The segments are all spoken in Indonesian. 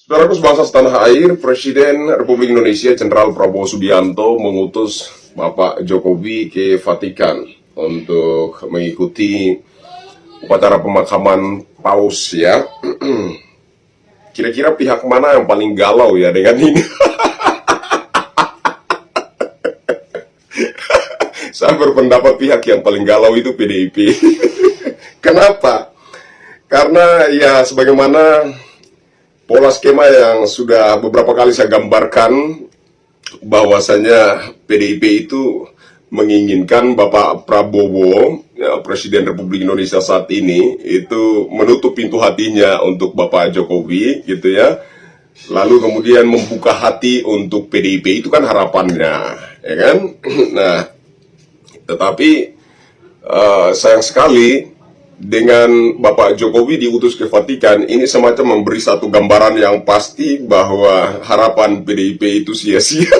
Saudaraku sebangsa setanah air, Presiden Republik Indonesia Jenderal Prabowo Subianto mengutus Bapak Jokowi ke Vatikan untuk mengikuti upacara pemakaman Paus ya. Kira-kira pihak mana yang paling galau ya dengan ini? Saya berpendapat pihak yang paling galau itu PDIP. Kenapa? Karena ya sebagaimana pola skema yang sudah beberapa kali saya gambarkan, bahwasanya PDIP itu menginginkan Bapak Prabowo, ya, Presiden Republik Indonesia saat ini, itu menutup pintu hatinya untuk Bapak Jokowi, gitu ya. Lalu kemudian membuka hati untuk PDIP, itu kan harapannya, ya kan? Nah, tetapi sayang sekali dengan Bapak Jokowi diutus ke Vatikan, ini semacam memberi satu gambaran yang pasti bahwa harapan PDIP itu sia-sia.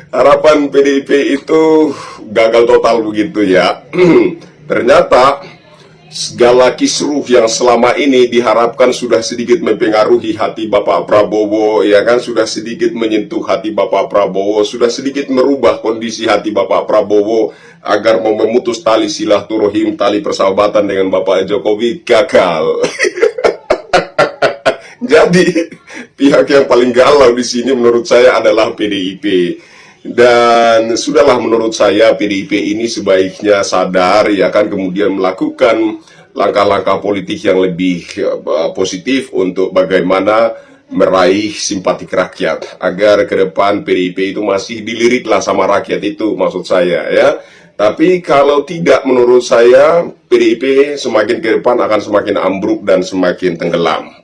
Harapan PDIP itu gagal total begitu ya. Ternyata segala kisruh yang selama ini diharapkan sudah sedikit mempengaruhi hati Bapak Prabowo, ya kan, sudah sedikit menyentuh hati Bapak Prabowo, sudah sedikit merubah kondisi hati Bapak Prabowo agar mau memutus tali silaturahim, tali persahabatan dengan Bapak Jokowi, gagal. Jadi pihak yang paling galau di sini menurut saya adalah PDIP. Dan sudahlah, menurut saya PDIP ini sebaiknya sadar, ya kan, kemudian melakukan langkah-langkah politik yang lebih positif untuk bagaimana meraih simpatik rakyat, agar ke depan PDIP itu masih diliriklah sama rakyat, itu maksud saya ya. Tapi kalau tidak, menurut saya PDIP semakin ke depan akan semakin ambruk dan semakin tenggelam.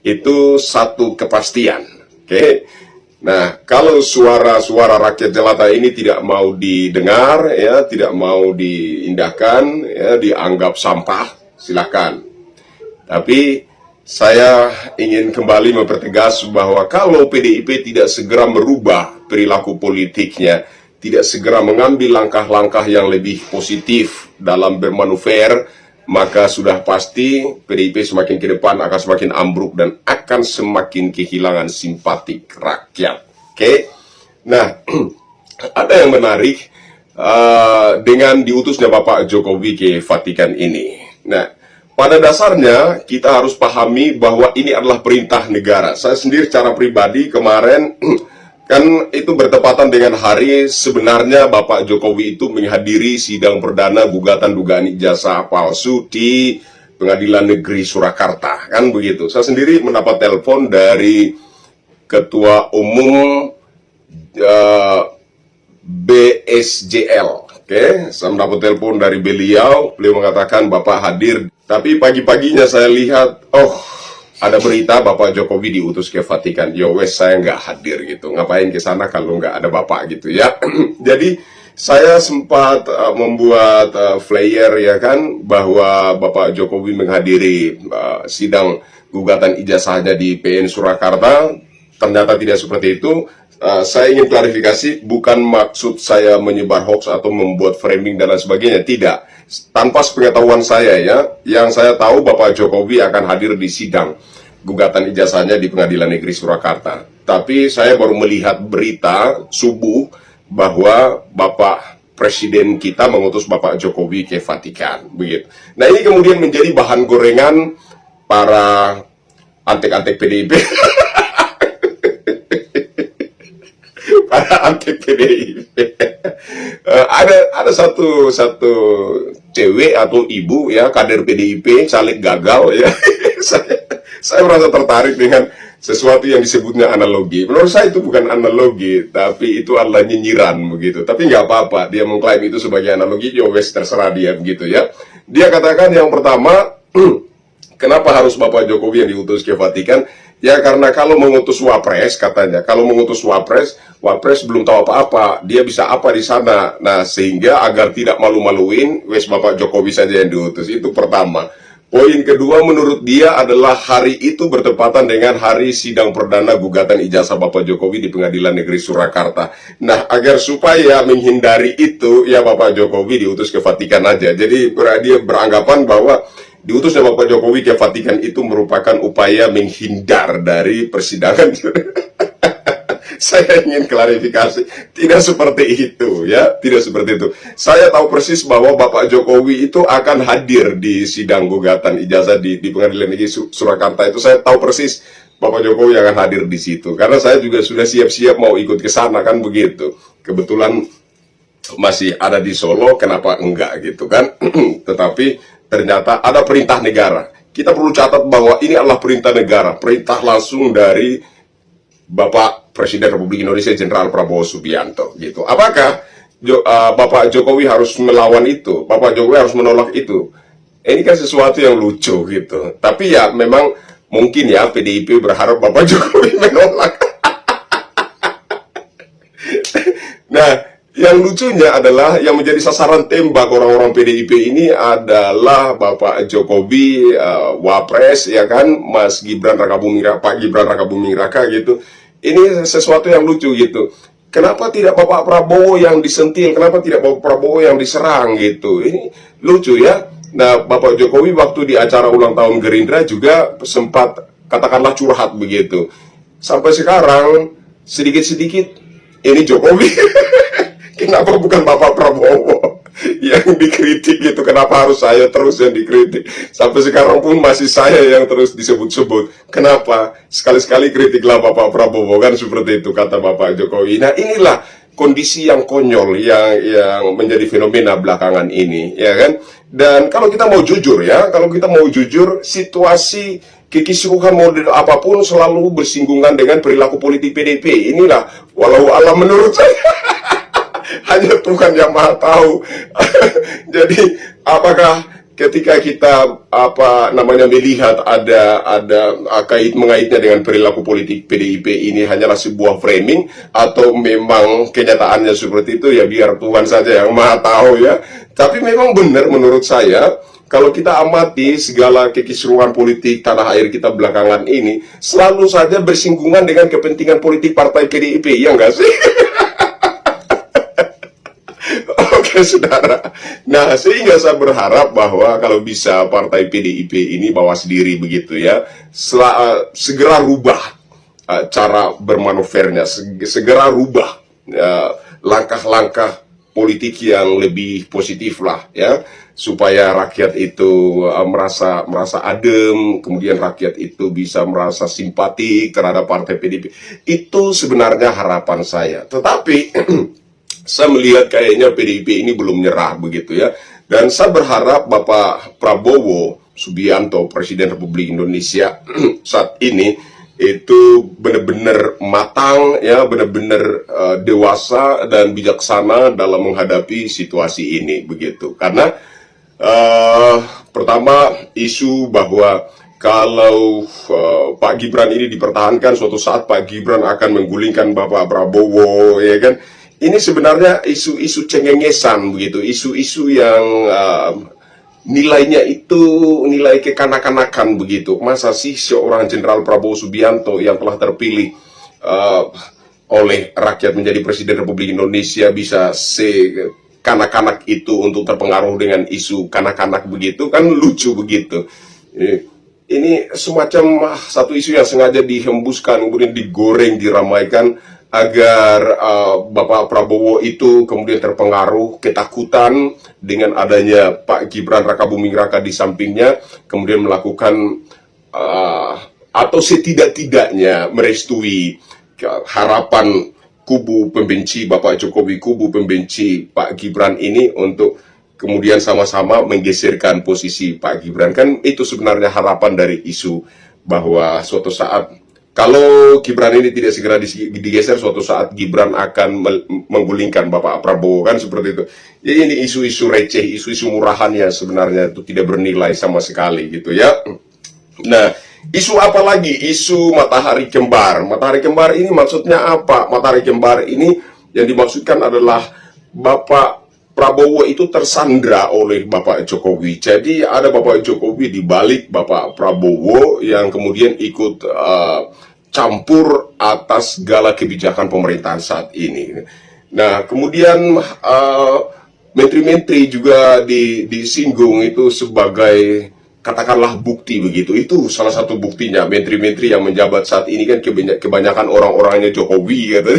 Itu satu kepastian. Oke. Nah, kalau suara-suara rakyat jelata ini tidak mau didengar, ya, tidak mau diindahkan, ya, dianggap sampah, silakan. Tapi saya ingin kembali mempertegas bahwa kalau PDIP tidak segera merubah perilaku politiknya, tidak segera mengambil langkah-langkah yang lebih positif dalam bermanuver, maka sudah pasti PDIP semakin ke depan akan semakin ambruk dan akan semakin kehilangan simpatik rakyat. Oke? Nah, ada yang menarik dengan diutusnya Bapak Jokowi ke Vatikan ini. Nah, pada dasarnya kita harus pahami bahwa ini adalah perintah negara. Saya sendiri secara pribadi kemarin kan itu bertepatan dengan hari sebenarnya Bapak Jokowi itu menghadiri sidang perdana gugatan dugaan ijazah palsu di Pengadilan Negeri Surakarta, kan begitu. Saya sendiri mendapat telepon dari Ketua Umum BSJL. Oke, saya mendapat telepon dari beliau mengatakan Bapak hadir. Tapi pagi-paginya saya lihat, ada berita Bapak Jokowi diutus ke Vatikan. Yo wes, saya nggak hadir gitu. Ngapain ke sana kalau nggak ada Bapak gitu ya. Jadi saya sempat membuat flyer, ya kan, bahwa Bapak Jokowi menghadiri sidang gugatan ijazahnya di PN Surakarta. Ternyata tidak seperti itu. Saya ingin klarifikasi, bukan maksud saya menyebar hoax atau membuat framing dan lain sebagainya. Tidak. Tanpa sepengetahuan saya ya, yang saya tahu Bapak Jokowi akan hadir di sidang gugatan ijazahnya di Pengadilan Negeri Surakarta. Tapi saya baru melihat berita subuh bahwa Bapak Presiden kita mengutus Bapak Jokowi ke Vatikan, begitu. Nah, ini kemudian menjadi bahan gorengan para antek-antek PDIP. Para antek PDIP. Ada satu cewek atau ibu ya, kader PDIP, caleg gagal ya. Saya merasa tertarik dengan sesuatu yang disebutnya analogi. Menurut saya itu bukan analogi, tapi itu adalah nyinyiran begitu. Tapi nggak apa-apa, dia mengklaim itu sebagai analogi, ya wes, terserah dia begitu ya. Dia katakan yang pertama, kenapa harus Bapak Jokowi yang diutus ke Vatikan? Ya karena kalau mengutus wapres, katanya, kalau mengutus wapres belum tahu apa-apa, dia bisa apa di sana. Nah, sehingga agar tidak malu-maluin, wes Bapak Jokowi saja yang diutus. Itu pertama. Poin kedua menurut dia adalah hari itu bertepatan dengan hari sidang perdana gugatan ijazah Bapak Jokowi di Pengadilan Negeri Surakarta. Nah, agar supaya menghindari itu, ya Bapak Jokowi diutus ke Vatikan aja. Jadi dia beranggapan bahwa diutusnya Bapak Jokowi ke Vatikan itu merupakan upaya menghindar dari persidangan. Saya ingin klarifikasi, tidak seperti itu ya, tidak seperti itu. Saya tahu persis bahwa Bapak Jokowi itu akan hadir di sidang gugatan ijazah di Pengadilan Negeri Surakarta itu. Saya tahu persis Bapak Jokowi akan hadir di situ, karena saya juga sudah siap-siap mau ikut ke sana kan begitu. Kebetulan masih ada di Solo, kenapa enggak gitu kan? Tetapi ternyata ada perintah negara. Kita perlu catat bahwa ini adalah perintah negara, perintah langsung dari Bapak Presiden Republik Indonesia Jenderal Prabowo Subianto gitu. Apakah Bapak Jokowi harus melawan itu? Bapak Jokowi harus menolak itu? Ini kan sesuatu yang lucu gitu. Tapi ya memang mungkin ya PDIP berharap Bapak Jokowi menolak. Nah, yang lucunya adalah yang menjadi sasaran tembak orang-orang PDIP ini adalah Bapak Jokowi, Wapres, ya kan, Mas Gibran Rakabuming Raka, Pak Gibran Rakabuming Raka gitu. Ini sesuatu yang lucu gitu. Kenapa tidak Bapak Prabowo yang disentil? Kenapa tidak Bapak Prabowo yang diserang gitu? Ini lucu ya. Nah, Bapak Jokowi waktu di acara ulang tahun Gerindra juga sempat katakanlah curhat begitu. Sampai sekarang sedikit-sedikit ini Jokowi. Kenapa bukan Bapak Prabowo yang dikritik gitu? Kenapa harus saya terus yang dikritik? Sampai sekarang pun masih saya yang terus disebut-sebut. Kenapa? Sekali-sekali kritiklah Bapak Prabowo, kan seperti itu kata Bapak Jokowi. Nah, inilah kondisi yang konyol yang menjadi fenomena belakangan ini, ya kan? Dan kalau kita mau jujur ya, kalau kita mau jujur, situasi kekisruhan model apapun selalu bersinggungan dengan perilaku politik PDIP. Inilah walau alam menurut saya. Hanya Tuhan yang Maha tahu. Jadi apakah ketika kita melihat ada mengaitnya dengan perilaku politik PDIP ini hanyalah sebuah framing atau memang kenyataannya seperti itu, ya biar Tuhan saja yang Maha tahu ya. Tapi memang benar menurut saya, kalau kita amati segala kekisruhan politik tanah air kita belakangan ini selalu saja bersinggungan dengan kepentingan politik partai PDIP, ya enggak sih? Oke, saudara. Nah, sehingga saya berharap bahwa kalau bisa partai PDIP ini bawas diri begitu ya, segera rubah cara bermanuvernya, segera rubah langkah-langkah politik yang lebih positif lah ya, supaya rakyat itu merasa adem, kemudian rakyat itu bisa merasa simpatik terhadap partai PDIP. Itu sebenarnya harapan saya. Tetapi saya melihat kayaknya PDIP ini belum nyerah begitu ya. Dan saya berharap Bapak Prabowo Subianto, Presiden Republik Indonesia saat ini itu benar-benar matang ya, benar-benar dewasa dan bijaksana dalam menghadapi situasi ini begitu. Karena pertama, isu bahwa kalau Pak Gibran ini dipertahankan, suatu saat Pak Gibran akan menggulingkan Bapak Prabowo, ya kan? Ini sebenarnya isu-isu cengengesan begitu, isu-isu yang nilainya itu nilai kekanak-kanakan begitu. Masa sih seorang Jenderal Prabowo Subianto yang telah terpilih oleh rakyat menjadi Presiden Republik Indonesia bisa kanak-kanak itu untuk terpengaruh dengan isu kanak-kanak begitu, kan lucu begitu. Ini semacam satu isu yang sengaja dihembuskan, kemudian digoreng, diramaikan agar Bapak Prabowo itu kemudian terpengaruh, ketakutan dengan adanya Pak Gibran Rakabuming Raka di sampingnya, kemudian melakukan atau setidak-tidaknya merestui harapan kubu pembenci Bapak Jokowi, kubu pembenci Pak Gibran ini untuk kemudian sama-sama menggeserkan posisi Pak Gibran. Kan itu sebenarnya harapan dari isu bahwa suatu saat kalau Gibran ini tidak segera digeser, suatu saat Gibran akan menggulingkan Bapak Prabowo, kan seperti itu. Ya, ini isu-isu receh, isu-isu murahan yang sebenarnya itu tidak bernilai sama sekali gitu ya. Nah, isu apa lagi? Isu matahari kembar. Matahari kembar ini maksudnya apa? Matahari kembar ini yang dimaksudkan adalah Bapak Prabowo itu tersandra oleh Bapak Jokowi. Jadi ada Bapak Jokowi di balik Bapak Prabowo yang kemudian ikut campur atas segala kebijakan pemerintahan saat ini. Nah, kemudian menteri-menteri juga disinggung itu sebagai katakanlah bukti begitu. Itu salah satu buktinya. Menteri-menteri yang menjabat saat ini kan kebanyakan orang-orangnya Jokowi gitu.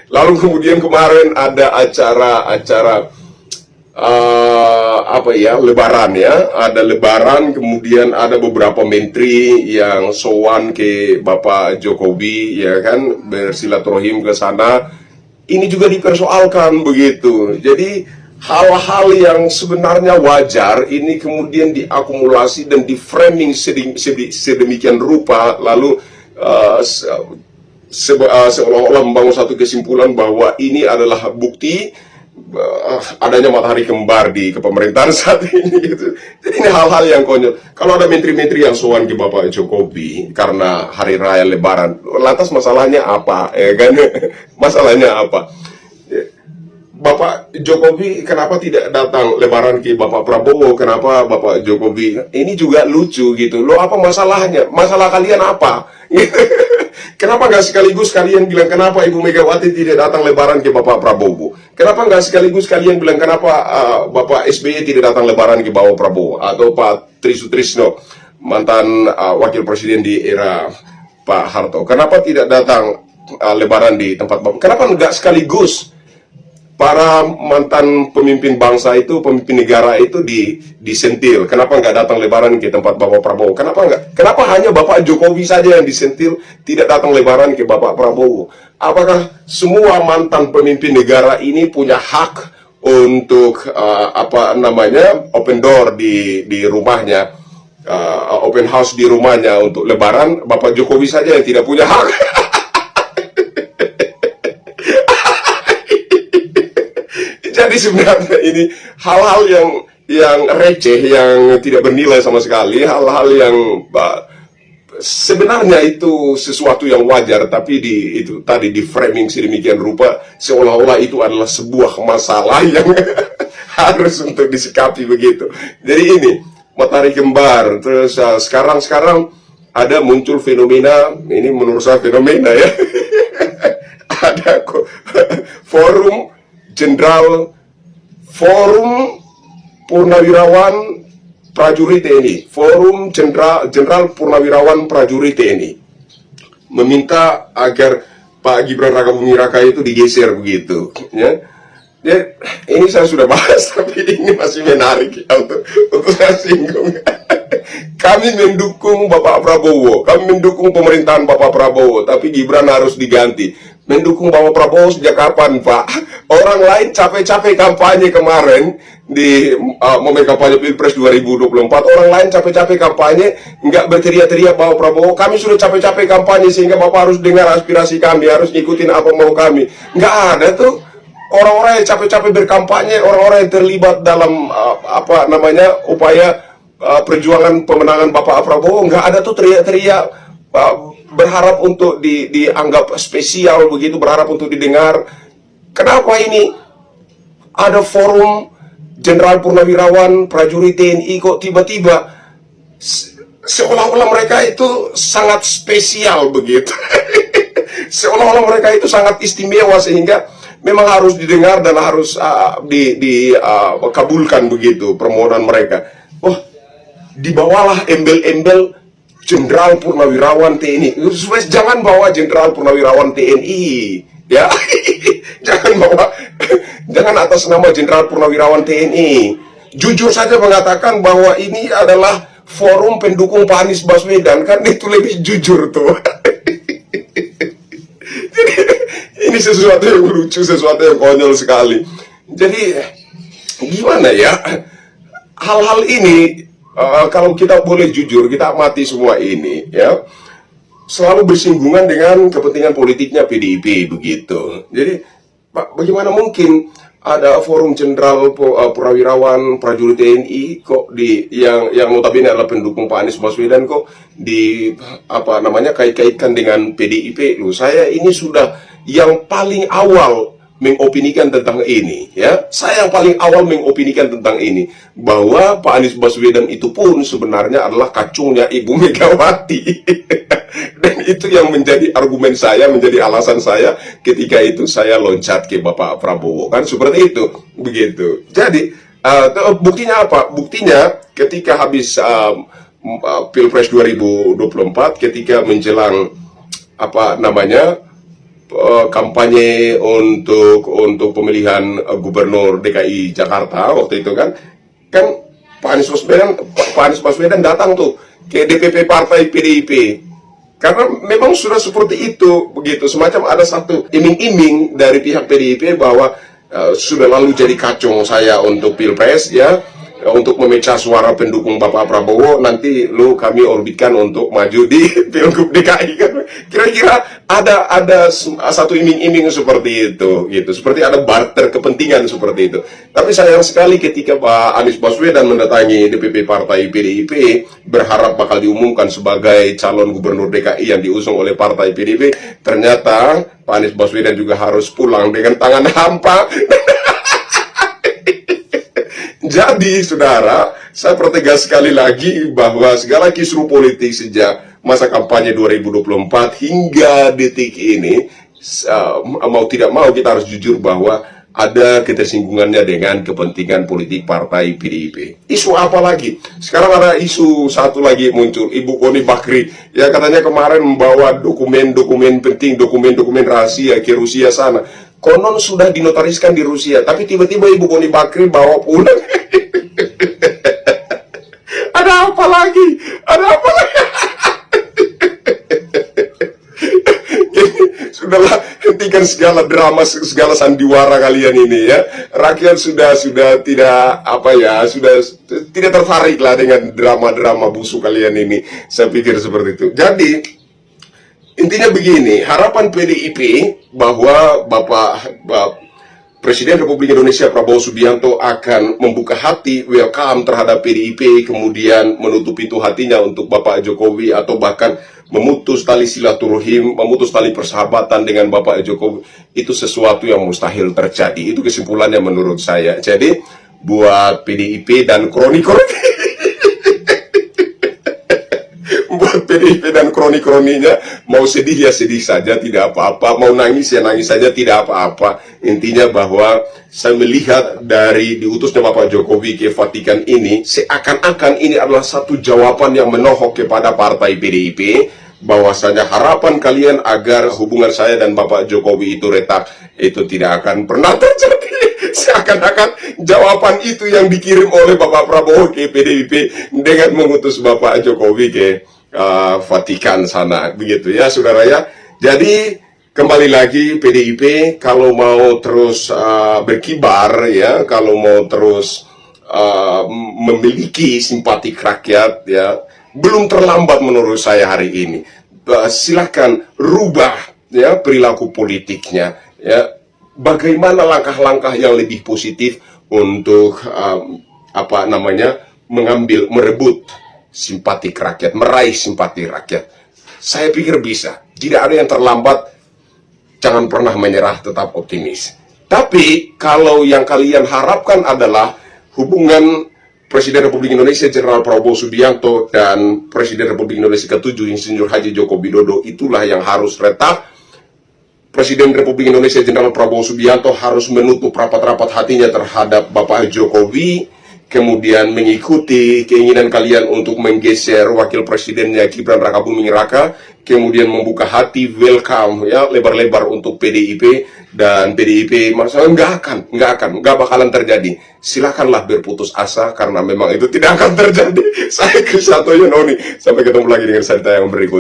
Lalu kemudian kemarin ada acara apa ya, lebaran ya, ada lebaran, kemudian ada beberapa menteri yang sowan ke Bapak Jokowi ya kan, bersilaturahim ke sana. Ini juga dipersoalkan begitu. Jadi hal-hal yang sebenarnya wajar ini kemudian diakumulasi dan di-framing sedemikian rupa, lalu seolah-olah membangun satu kesimpulan bahwa ini adalah bukti adanya matahari kembar di kepemerintahan saat ini gitu. Jadi ini hal-hal yang konyol. Kalau ada menteri-menteri yang sowan ke Bapak Jokowi karena hari raya lebaran, lantas masalahnya apa ya kan? Masalahnya apa? Bapak Jokowi kenapa tidak datang lebaran ke Bapak Prabowo? Kenapa Bapak Jokowi? Ini juga lucu gitu. Loh, apa masalahnya? Masalah kalian apa? Kenapa nggak sekaligus kalian bilang kenapa Ibu Megawati tidak datang lebaran ke Bapak Prabowo? Kenapa nggak sekaligus kalian bilang kenapa Bapak SBY tidak datang lebaran ke Bapak Prabowo? Atau Pak Tri Sutrisno, mantan wakil presiden di era Pak Harto. Kenapa tidak datang lebaran di tempat Bapak? Kenapa nggak sekaligus para mantan pemimpin bangsa itu, pemimpin negara itu disentil? Kenapa nggak datang lebaran ke tempat Bapak Prabowo? Kenapa hanya Bapak Jokowi saja yang disentil, tidak datang lebaran ke Bapak Prabowo? Apakah semua mantan pemimpin negara ini punya hak untuk open door di rumahnya, open house di rumahnya untuk lebaran? Bapak Jokowi saja yang tidak punya hak. Jadi sebenarnya ini hal-hal yang receh, yang tidak bernilai sama sekali, hal-hal yang sebenarnya itu sesuatu yang wajar, tapi itu tadi di framing sedemikian rupa seolah-olah itu adalah sebuah masalah yang harus untuk disikapi begitu. Jadi ini matahari kembar. Terus sekarang ada muncul fenomena, ini menurut saya fenomena ya. Ada Forum Purnawirawan Prajurit TNI, Forum Jenderal Purnawirawan Prajurit TNI meminta agar Pak Gibran Rakabuming Raka itu digeser begitu ya. Ini saya sudah bahas, tapi ini masih menarik ya, untuk saya singgung. Kami mendukung Bapak Prabowo, kami mendukung pemerintahan Bapak Prabowo, tapi Gibran harus diganti. Mendukung Bapak Prabowo sejak kapan, Pak? Orang lain capek-capek kampanye kemarin di momen kampanye Pilpres 2024. Orang lain capek-capek kampanye, nggak berteriak-teriak Bapak Prabowo. Kami sudah capek-capek kampanye sehingga Bapak harus dengar aspirasi kami, harus ngikutin apa mau kami. Nggak ada tuh orang-orang yang capek-capek berkampanye, orang-orang yang terlibat dalam upaya perjuangan pemenangan Bapak Prabowo. Nggak ada tuh teriak-teriak berharap untuk dianggap spesial begitu, berharap untuk didengar. Kenapa ini ada Forum Jenderal Purnawirawan Prajurit TNI kok tiba-tiba seolah-olah mereka itu sangat spesial begitu. Seolah-olah mereka itu sangat istimewa sehingga memang harus didengar dan harus dikabulkan begitu permohonan mereka. Wah, dibawalah embel-embel Jenderal Purnawirawan TNI. Jangan bawa Jenderal Purnawirawan TNI, ya. Jangan atas nama Jenderal Purnawirawan TNI. Jujur saja mengatakan bahwa ini adalah forum pendukung Pak Anies Baswedan, kan itu lebih jujur tuh. Jadi ini sesuatu yang lucu, sesuatu yang konyol sekali. Jadi gimana ya? Hal-hal ini kalau kita boleh jujur, kita amati semua ini ya, selalu bersinggungan dengan kepentingan politiknya PDIP begitu. Jadi bagaimana mungkin ada Forum Jenderal Purnawirawan Prajurit TNI kok yang notabene adalah pendukung Pak Anies Baswedan kok kait-kaitkan dengan PDIP. Loh, saya ini sudah yang paling awal mengopinikan tentang ini ya. Saya yang paling awal mengopinikan tentang ini bahwa Pak Anies Baswedan itu pun sebenarnya adalah kacungnya Ibu Megawati. Dan itu yang menjadi argumen saya, menjadi alasan saya ketika itu saya loncat ke Bapak Prabowo, kan seperti itu begitu. Jadi Buktinya apa? Buktinya ketika habis Pilpres 2024, ketika menjelang apa namanya kampanye untuk pemilihan gubernur DKI Jakarta waktu itu kan Pak Anies Baswedan datang tuh ke DPP Partai PDIP, karena memang sudah seperti itu, begitu, semacam ada satu iming-iming dari pihak PDIP bahwa sudah lalu jadi kacung saya untuk Pilpres ya, untuk memecah suara pendukung Bapak Prabowo, nanti kami orbitkan untuk maju di Pilgub DKI kan. Kira-kira ada satu iming-iming seperti itu gitu, seperti ada barter kepentingan seperti itu. Tapi sayang sekali ketika Pak Anies Baswedan mendatangi DPP Partai PDIP berharap bakal diumumkan sebagai calon gubernur DKI yang diusung oleh Partai PDIP, ternyata Pak Anies Baswedan juga harus pulang dengan tangan hampa. Jadi, saudara, saya pertegas sekali lagi bahwa segala kisruh politik sejak masa kampanye 2024 hingga detik ini, mau tidak mau kita harus jujur bahwa ada ketersinggungannya dengan kepentingan politik Partai PDIP. Isu apa lagi? Sekarang ada isu satu lagi muncul, Ibu Koni Bakri. Ya, katanya kemarin membawa dokumen-dokumen penting, dokumen-dokumen rahasia ke Rusia sana. Konon sudah dinotariskan di Rusia, tapi tiba-tiba Ibu Koni Bakri bawa pulang. Ada apa lagi? Ada apa lagi? Sudahlah, hentikan segala drama, segala sandiwara kalian ini ya. Rakyat sudah tidak sudah tidak tertarik lah dengan drama-drama busuk kalian ini. Saya pikir seperti itu. Jadi intinya begini, harapan PDIP bahwa Bapak Presiden Republik Indonesia Prabowo Subianto akan membuka hati, welcome terhadap PDIP, kemudian menutup pintu hatinya untuk Bapak Jokowi, atau bahkan memutus tali silaturahim, memutus tali persahabatan dengan Bapak Jokowi, itu sesuatu yang mustahil terjadi. Itu kesimpulannya menurut saya. Jadi buat PDIP dan kroni-kroni buat PDIP dan kroni-kroninya, mau sedih ya sedih saja, tidak apa-apa, mau nangis ya nangis saja, tidak apa-apa. Intinya bahwa saya melihat dari diutusnya Bapak Jokowi ke Vatikan ini, seakan-akan ini adalah satu jawaban yang menohok kepada Partai PDIP, bahwasanya harapan kalian agar hubungan saya dan Bapak Jokowi itu retak, itu tidak akan pernah terjadi. Seakan-akan jawaban itu yang dikirim oleh Bapak Prabowo ke PDIP dengan mengutus Bapak Jokowi ke Vatikan sana, begitu ya saudara ya. Jadi kembali lagi, PDIP kalau mau terus berkibar ya, kalau mau terus memiliki simpati rakyat ya, belum terlambat menurut saya hari ini. Silahkan rubah ya perilaku politiknya ya. Bagaimana langkah-langkah yang lebih positif untuk merebut simpati rakyat, meraih simpati rakyat. Saya pikir bisa. Tidak ada yang terlambat. Jangan pernah menyerah, tetap optimis. Tapi kalau yang kalian harapkan adalah hubungan Presiden Republik Indonesia Jenderal Prabowo Subianto dan Presiden Republik Indonesia ke-7 Insinyur Haji Joko Widodo, itulah yang harus retak. Presiden Republik Indonesia Jenderal Prabowo Subianto harus menutup rapat-rapat hatinya terhadap Bapak Jokowi, kemudian mengikuti keinginan kalian untuk menggeser wakil presidennya Gibran Rakabuming Raka, kemudian membuka hati, welcome ya lebar-lebar untuk PDIP, dan PDIP masalah nggak bakalan terjadi. Silakanlah berputus asa karena memang itu tidak akan terjadi. Saya Krisatoyo Noni, sampai ketemu lagi dengan cerita yang berikut.